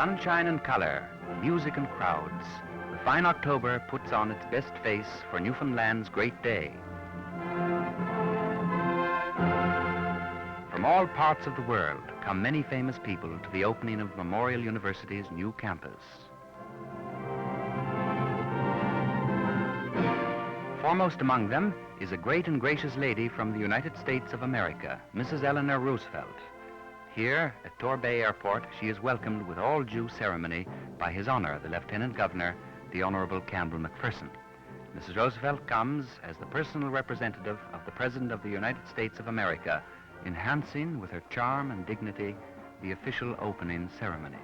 sunshine and color, music and crowds, the fine October puts on its best face for Newfoundland's great day. From all parts of the world come many famous people to the opening of Memorial University's new campus. Foremost among them is a great and gracious lady from the United States of America, Mrs. Eleanor Roosevelt. Here at Torbay Airport, she is welcomed with all due ceremony by His Honor, the Lieutenant Governor, the Honorable Campbell McPherson. Mrs. Roosevelt comes as the personal representative of the President of the United States of America, enhancing with her charm and dignity the official opening ceremonies.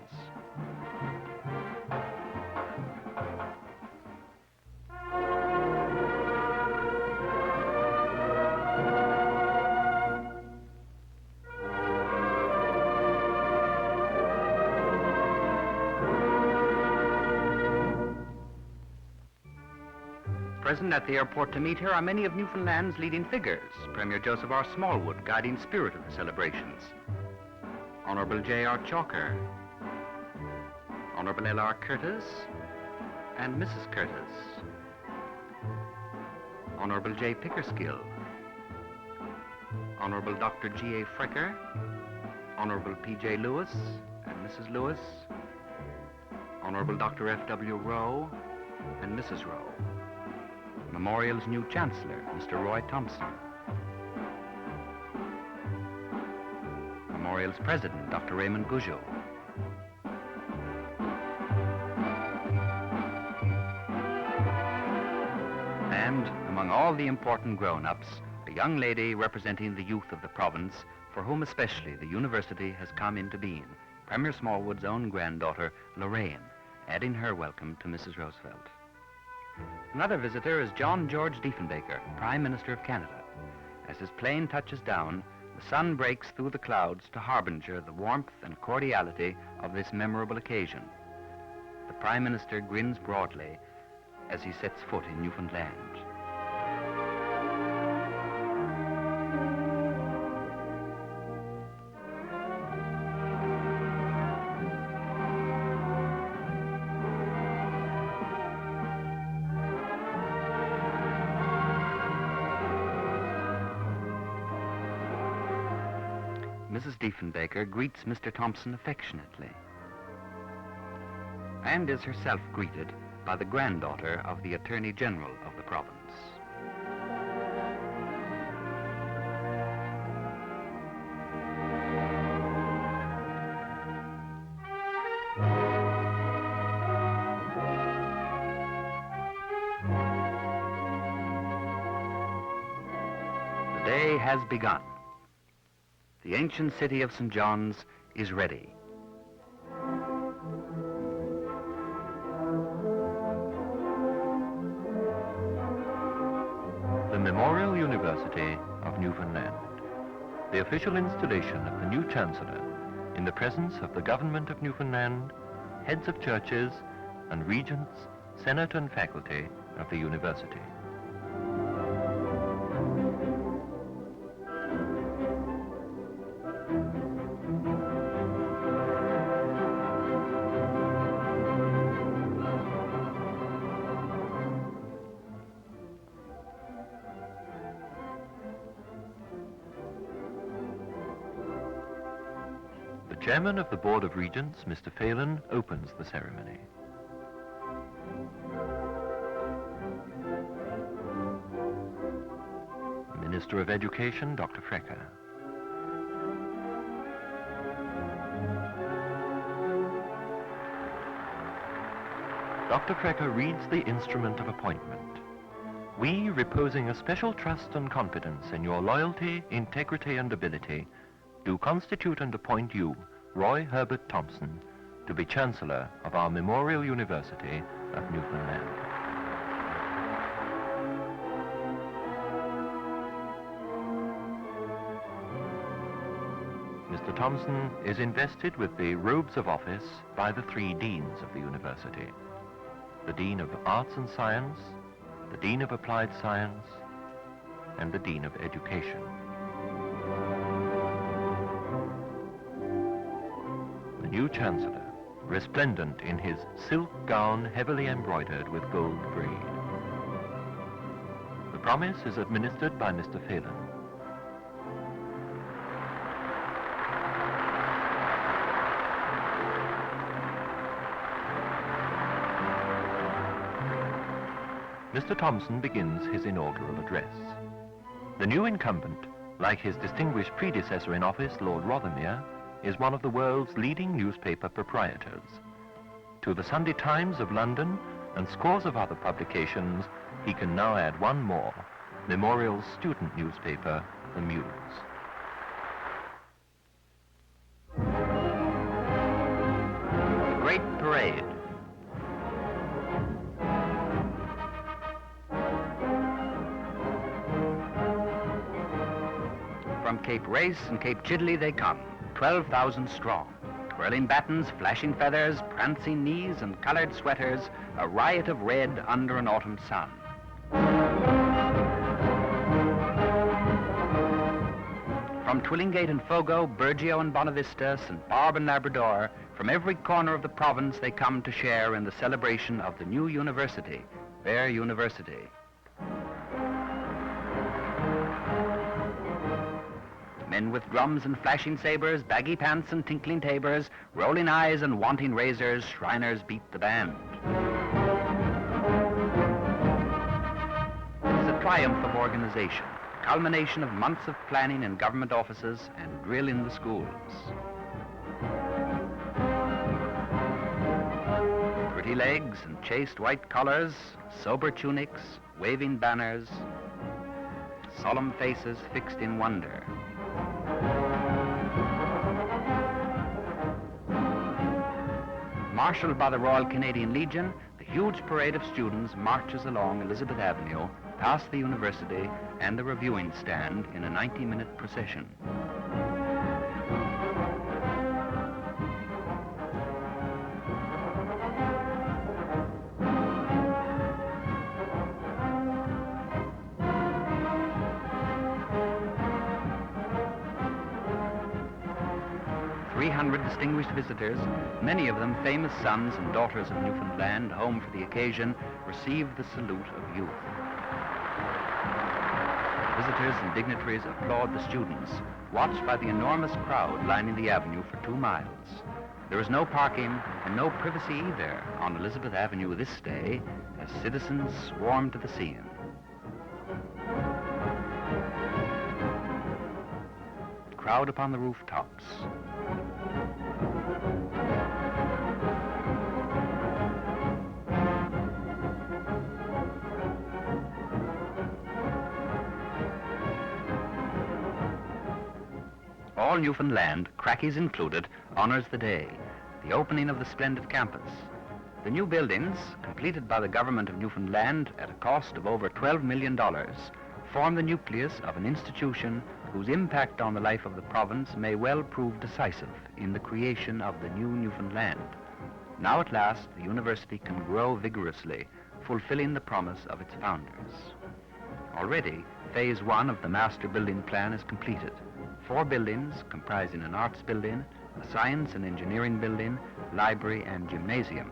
Present at the airport to meet her are many of Newfoundland's leading figures. Premier Joseph R. Smallwood, guiding spirit of the celebrations. Honorable J.R. Chalker, Honorable L.R. Curtis, and Mrs. Curtis. Honorable J. Pickerskill, Honorable Dr. G.A. Frecker, Honorable P.J. Lewis and Mrs. Lewis, Honorable Dr. F.W. Rowe and Mrs. Rowe. Memorial's new Chancellor, Mr. Roy Thompson. Memorial's President, Dr. Raymond Gougeot. And among all the important grown-ups, a young lady representing the youth of the province, for whom especially the university has come into being, Premier Smallwood's own granddaughter, Lorraine, adding her welcome to Mrs. Roosevelt. Another visitor is John George Diefenbaker, Prime Minister of Canada. As his plane touches down, the sun breaks through the clouds to harbinger the warmth and cordiality of this memorable occasion. The Prime Minister grins broadly as he sets foot in Newfoundland. Mrs. Diefenbaker greets Mr. Thompson affectionately and is herself greeted by the granddaughter of the Attorney General of the province. The day has begun. The ancient city of St. John's is ready. The Memorial University of Newfoundland. The official installation of the new Chancellor in the presence of the Government of Newfoundland, heads of churches, and regents, senate and faculty of the university. The Chairman of the Board of Regents, Mr. Phelan, opens the ceremony. Minister of Education, Dr. Frecker. Dr. Frecker reads the instrument of appointment. We, reposing a special trust and confidence in your loyalty, integrity, and ability, do constitute and appoint you, Roy Herbert Thompson, to be Chancellor of our Memorial University of Newfoundland. Mr. Thompson is invested with the robes of office by the three deans of the university: the Dean of Arts and Science, the Dean of Applied Science, and the Dean of Education. The new Chancellor resplendent in his silk gown heavily embroidered with gold braid. The promise is administered by Mr. Phelan. Mr. Thompson begins his inaugural address. The new incumbent, like his distinguished predecessor in office, Lord Rothermere, is one of the world's leading newspaper proprietors. To the Sunday Times of London and scores of other publications, he can now add one more, Memorial's student newspaper, The Muse. The Great Parade. From Cape Race and Cape Chidley they come, 12,000 strong. Twirling battens, flashing feathers, prancing knees, and colored sweaters, a riot of red under an autumn sun. From Twillingate and Fogo, Burgeo and Bonavista, St. Barb and Labrador, from every corner of the province they come to share in the celebration of the new university, their university. Men with drums and flashing sabers, baggy pants and tinkling tabors, rolling eyes and wanting razors, Shriners beat the band. It's a triumph of organization, culmination of months of planning in government offices and drill in the schools. Pretty legs and chaste white collars, sober tunics, waving banners, solemn faces fixed in wonder. Marshaled by the Royal Canadian Legion, the huge parade of students marches along Elizabeth Avenue, past the university and the reviewing stand in a 90-minute procession. Distinguished visitors, many of them famous sons and daughters of Newfoundland, home for the occasion, receive the salute of youth. Visitors and dignitaries applaud the students, watched by the enormous crowd lining the avenue for 2 miles. There is no parking and no privacy either on Elizabeth Avenue this day, as citizens swarm to the scene. Crowd upon the rooftops. All Newfoundland, crackies included, honors the day, the opening of the splendid campus. The new buildings, completed by the government of Newfoundland at a cost of over $12 million, form the nucleus of an institution whose impact on the life of the province may well prove decisive in the creation of the new Newfoundland. Now at last, the university can grow vigorously, fulfilling the promise of its founders. Already, phase 1 of the master building plan is completed. 4 buildings comprising an arts building, a science and engineering building, library and gymnasium.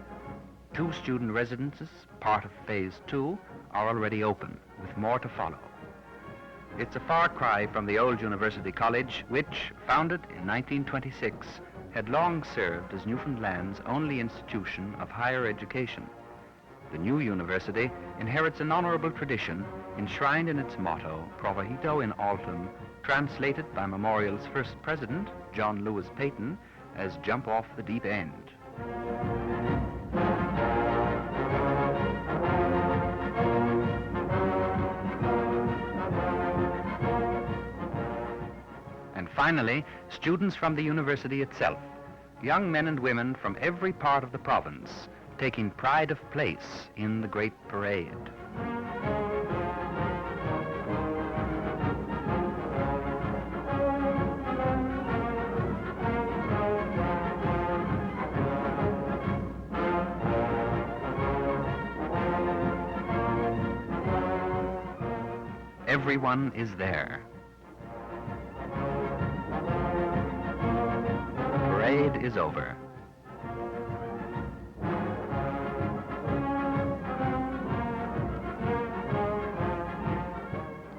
2 student residences, part of phase 2, are already open, with more to follow. It's a far cry from the old University College, which, founded in 1926, had long served as Newfoundland's only institution of higher education. The new university inherits an honorable tradition enshrined in its motto, Provahito in Altum, translated by Memorial's first president, John Lewis Peyton, as jump off the deep end. And finally, students from the university itself, young men and women from every part of the province, taking pride of place in the great parade. Everyone is there. The parade is over.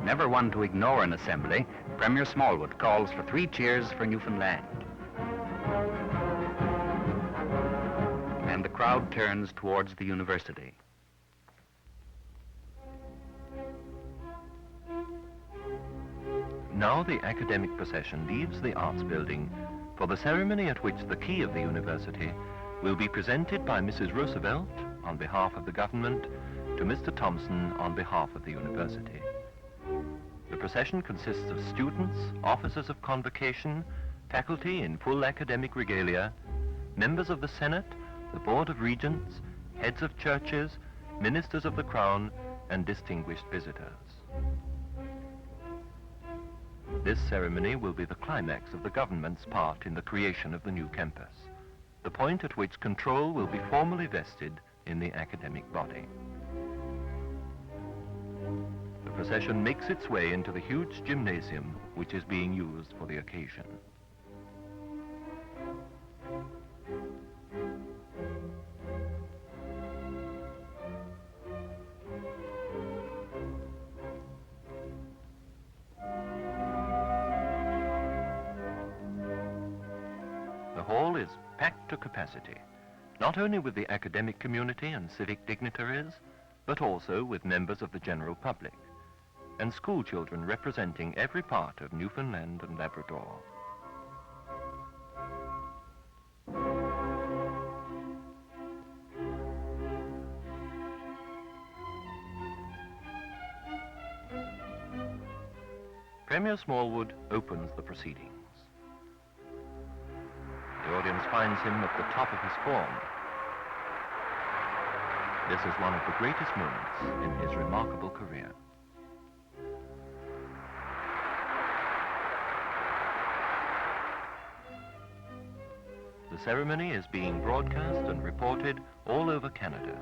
Never one to ignore an assembly, Premier Smallwood calls for 3 cheers for Newfoundland. And the crowd turns towards the university. Now the academic procession leaves the Arts Building for the ceremony at which the key of the university will be presented by Mrs. Roosevelt on behalf of the government to Mr. Thompson on behalf of the university. The procession consists of students, officers of convocation, faculty in full academic regalia, members of the Senate, the Board of Regents, heads of churches, ministers of the Crown, and distinguished visitors. This ceremony will be the climax of the government's part in the creation of the new campus, the point at which control will be formally vested in the academic body. The procession makes its way into the huge gymnasium which is being used for the occasion. The hall is packed to capacity, not only with the academic community and civic dignitaries, but also with members of the general public and school children representing every part of Newfoundland and Labrador. Premier Smallwood opens the proceedings. The audience finds him at the top of his form. This is one of the greatest moments in his remarkable career. The ceremony is being broadcast and reported all over Canada.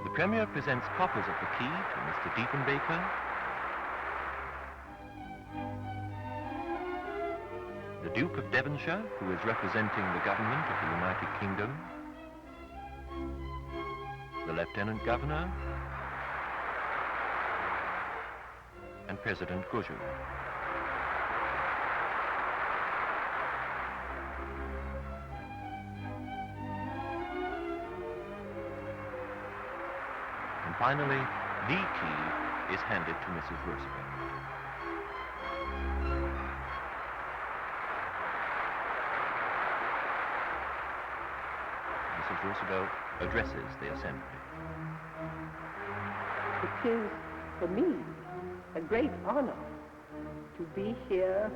The Premier presents copies of the key to Mr. Diefenbaker, the Duke of Devonshire, who is representing the government of the United Kingdom, the Lieutenant Governor, and President Gojou. And finally, the key is handed to Mrs. Roosevelt. Mrs. Roosevelt addresses the assembly. It is, for me, a great honor to be here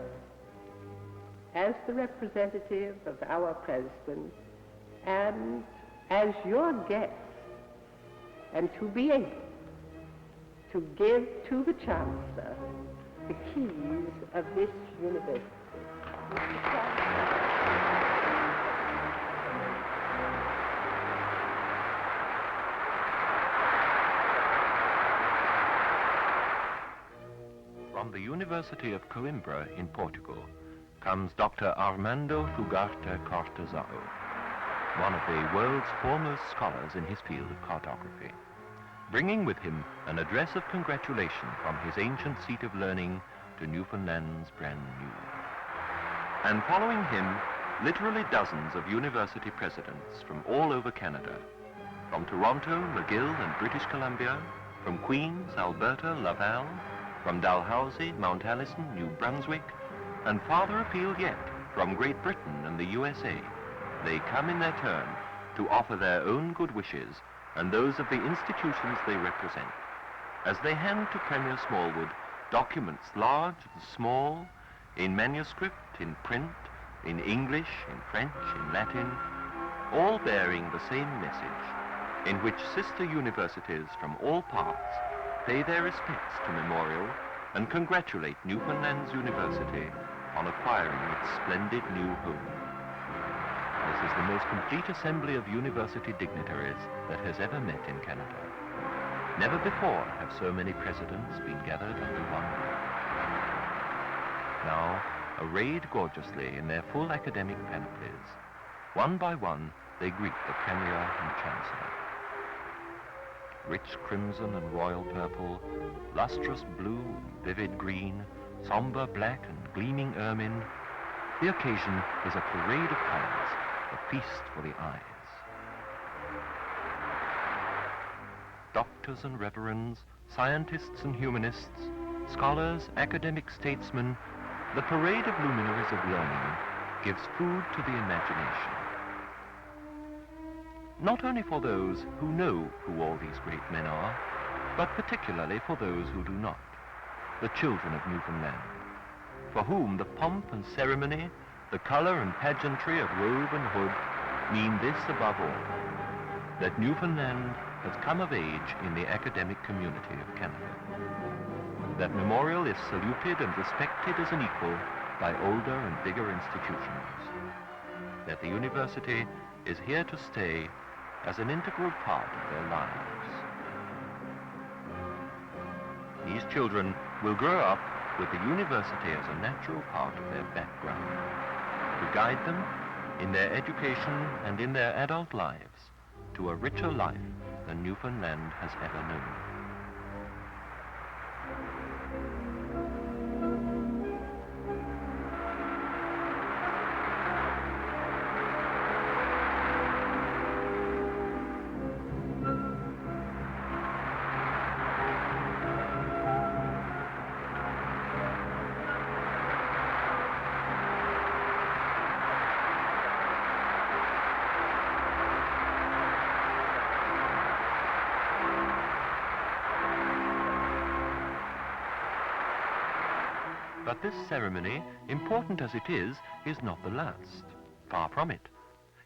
as the representative of our president and as your guest, and to be able to give to the Chancellor the keys of this university. From the University of Coimbra in Portugal comes Dr. Armando Fugarte Cortazao, one of the world's foremost scholars in his field of cartography, bringing with him an address of congratulation from his ancient seat of learning to Newfoundland's brand new. And following him, literally dozens of university presidents from all over Canada, from Toronto, McGill, and British Columbia, from Queens, Alberta, Laval, from Dalhousie, Mount Allison, New Brunswick, and farther afield yet, from Great Britain and the USA, they come in their turn to offer their own good wishes and those of the institutions they represent, as they hand to Premier Smallwood documents large and small, in manuscript, in print, in English, in French, in Latin, all bearing the same message, in which sister universities from all parts pay their respects to Memorial and congratulate Newfoundland's University on acquiring its splendid new home. This is the most complete assembly of university dignitaries that has ever met in Canada. Never before have so many presidents been gathered under one roof. Now, arrayed gorgeously in their full academic panoplies, one by one they greet the Premier and Chancellor. rich crimson and royal purple, lustrous blue, vivid green, somber black and gleaming ermine, the occasion is a parade of colors, a feast for the eyes. Doctors and reverends, scientists and humanists, scholars, academic statesmen, the parade of luminaries of learning gives food to the imagination. Not only for those who know who all these great men are, but particularly for those who do not, the children of Newfoundland, for whom the pomp and ceremony, the color and pageantry of robe and hood mean this above all, that Newfoundland has come of age in the academic community of Canada. That memorial is saluted and respected as an equal by older and bigger institutions. That the university is here to stay as an integral part of their lives. These children will grow up with the university as a natural part of their background, to guide them in their education and in their adult lives to a richer life than Newfoundland has ever known. But this ceremony, important as it is not the last. Far from it.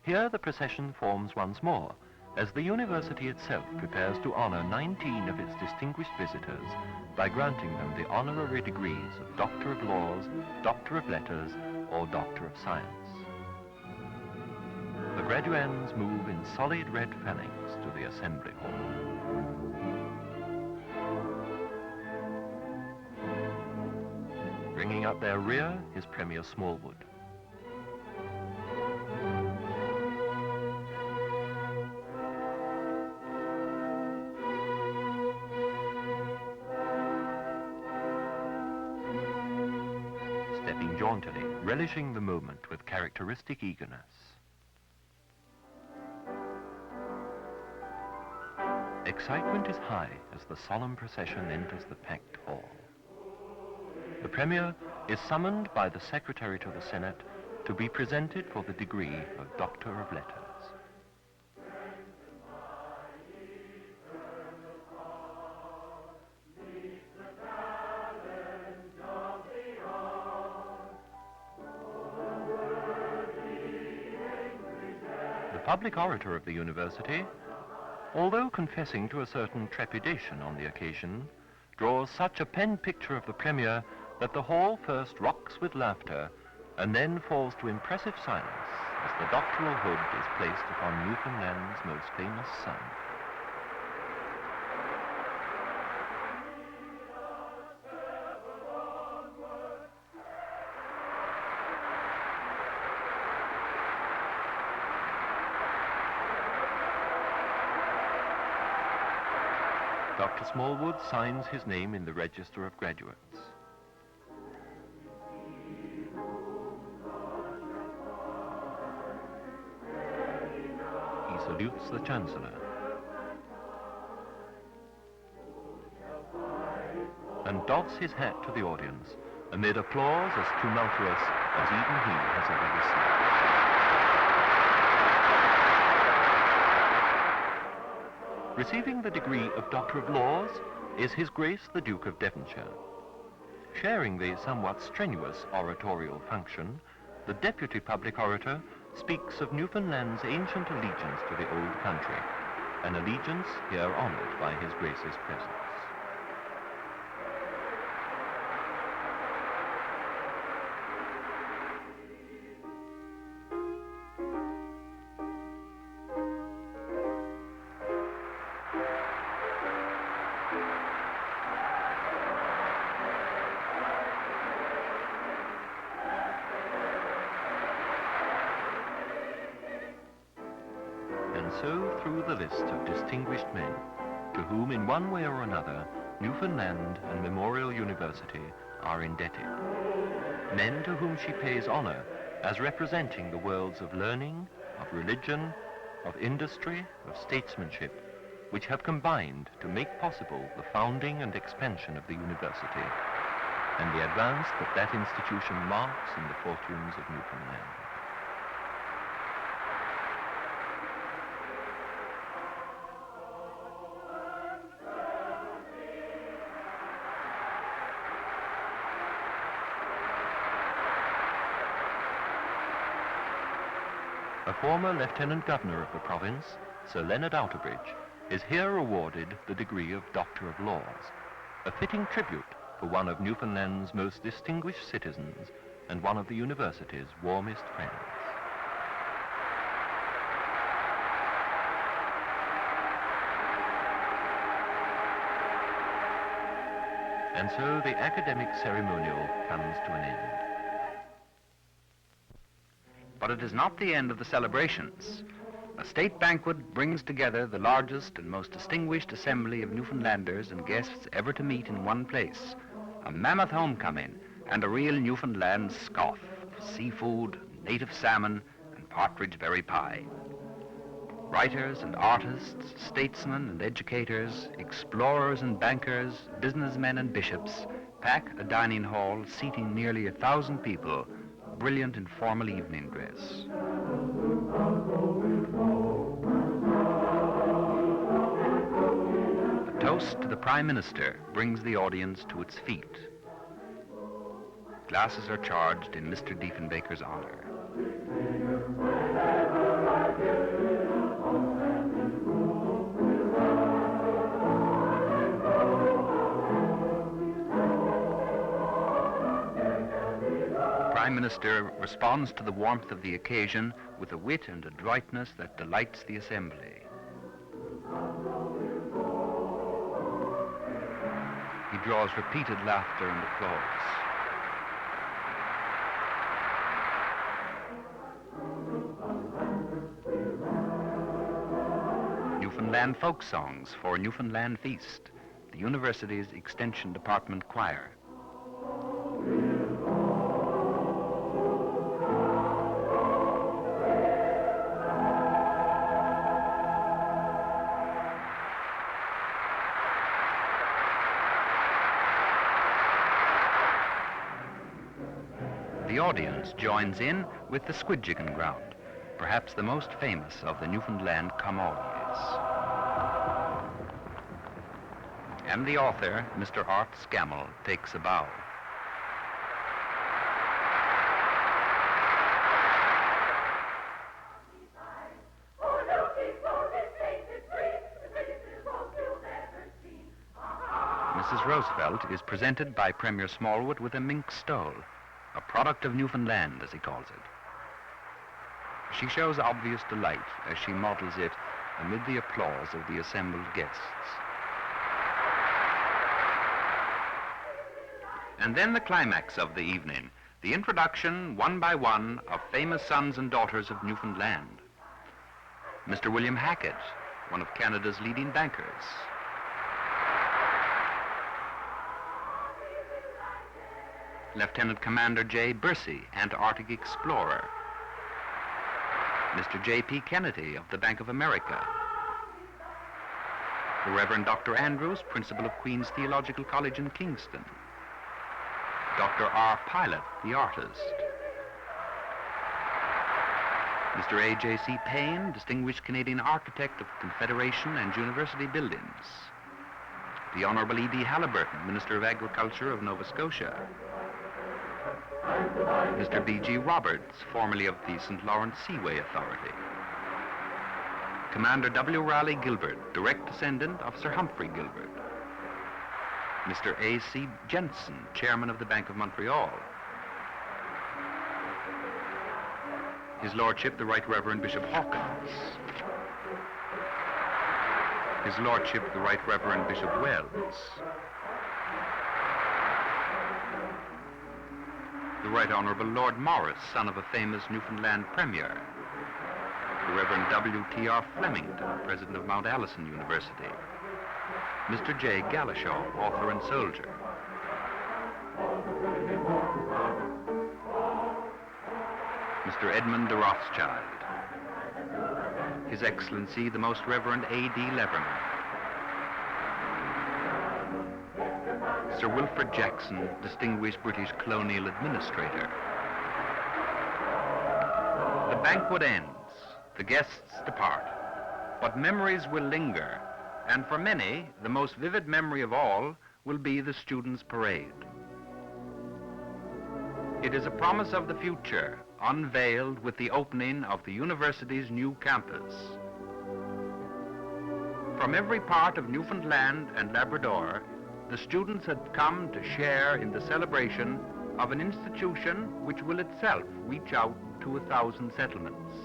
Here the procession forms once more, as the university itself prepares to honor 19 of its distinguished visitors by granting them the honorary degrees of Doctor of Laws, Doctor of Letters, or Doctor of Science. The graduands move in solid red phalanx to the assembly hall. Bringing up their rear is Premier Smallwood. Stepping jauntily, relishing the moment with characteristic eagerness. Excitement is high as the solemn procession enters the packed hall. The Premier is summoned by the Secretary to the Senate to be presented for the degree of Doctor of Letters. The public orator of the university, although confessing to a certain trepidation on the occasion, draws such a pen picture of the Premier that the hall first rocks with laughter and then falls to impressive silence as the doctoral hood is placed upon Newfoundland's most famous son. Dr. Smallwood signs his name in the Register of Graduates. He salutes the Chancellor and doffs his hat to the audience amid applause as tumultuous as even he has ever received. Receiving the degree of Doctor of Laws is His Grace the Duke of Devonshire. Sharing the somewhat strenuous oratorial function, the Deputy Public Orator speaks of Newfoundland's ancient allegiance to the old country, an allegiance here honored by His Grace's presence. And so through the list of distinguished men, to whom in one way or another Newfoundland and Memorial University are indebted. Men to whom she pays honor as representing the worlds of learning, of religion, of industry, of statesmanship, which have combined to make possible the founding and expansion of the university, and the advance that that institution marks in the fortunes of Newfoundland. A former Lieutenant Governor of the province, Sir Leonard Outerbridge, is here awarded the degree of Doctor of Laws, a fitting tribute for one of Newfoundland's most distinguished citizens and one of the university's warmest friends. And so the academic ceremonial comes to an end. But it is not the end of the celebrations. A state banquet brings together the largest and most distinguished assembly of Newfoundlanders and guests ever to meet in one place. A mammoth homecoming and a real Newfoundland scoff of seafood, native salmon, and partridge berry pie. Writers and artists, statesmen and educators, explorers and bankers, businessmen and bishops pack a dining hall seating nearly 1,000 people, brilliant in formal evening dress. A toast to the Prime Minister brings the audience to its feet. Glasses are charged in Mr. Diefenbaker's honor. The Prime Minister responds to the warmth of the occasion with a wit and adroitness that delights the assembly. He draws repeated laughter and applause. Newfoundland folk songs for Newfoundland Feast, the university's Extension Department choir. The audience joins in with the Squidjiggin ground, perhaps the most famous of the Newfoundland come-allies. And the author, Mr. Art Scammell, takes a bow. Mrs. Roosevelt is presented by Premier Smallwood with a mink stole, a product of Newfoundland, as he calls it. She shows obvious delight as she models it amid the applause of the assembled guests. And then the climax of the evening, the introduction, one by one, of famous sons and daughters of Newfoundland. Mr. William Hackett, one of Canada's leading bankers. Lieutenant Commander J. Bursey, Antarctic explorer. Mr. J.P. Kennedy of the Bank of America. The Reverend Dr. Andrews, principal of Queen's Theological College in Kingston. Dr. R. Pilot, the artist. Mr. A.J.C. Payne, distinguished Canadian architect of Confederation and university buildings. The Honorable E.B. Halliburton, Minister of Agriculture of Nova Scotia. Mr. B.G. Roberts, formerly of the St. Lawrence Seaway Authority. Commander W. Raleigh Gilbert, direct descendant of Sir Humphrey Gilbert. Mr. A.C. Jensen, chairman of the Bank of Montreal. His Lordship, the Right Reverend Bishop Hawkins. His Lordship, the Right Reverend Bishop Wells. The Right Honorable Lord Morris, son of a famous Newfoundland Premier. The Reverend W.T.R. Flemington, President of Mount Allison University. Mr. J. Gala, author and soldier. Mr. Edmund de Rothschild. His Excellency, the Most Reverend A.D. Leverman. Sir Wilfred Jackson, distinguished British colonial administrator. The banquet ends, the guests depart, but memories will linger, and for many, the most vivid memory of all will be the students' parade. It is a promise of the future, unveiled with the opening of the university's new campus. From every part of Newfoundland and Labrador, the students had come to share in the celebration of an institution which will itself reach out to 1,000 settlements.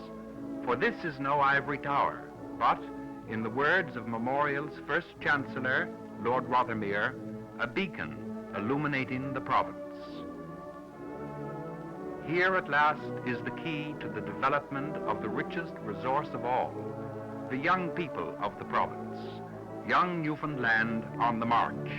For this is no ivory tower, but, in the words of Memorial's first Chancellor, Lord Rothermere, a beacon illuminating the province. Here at last is the key to the development of the richest resource of all, the young people of the province, young Newfoundland on the march.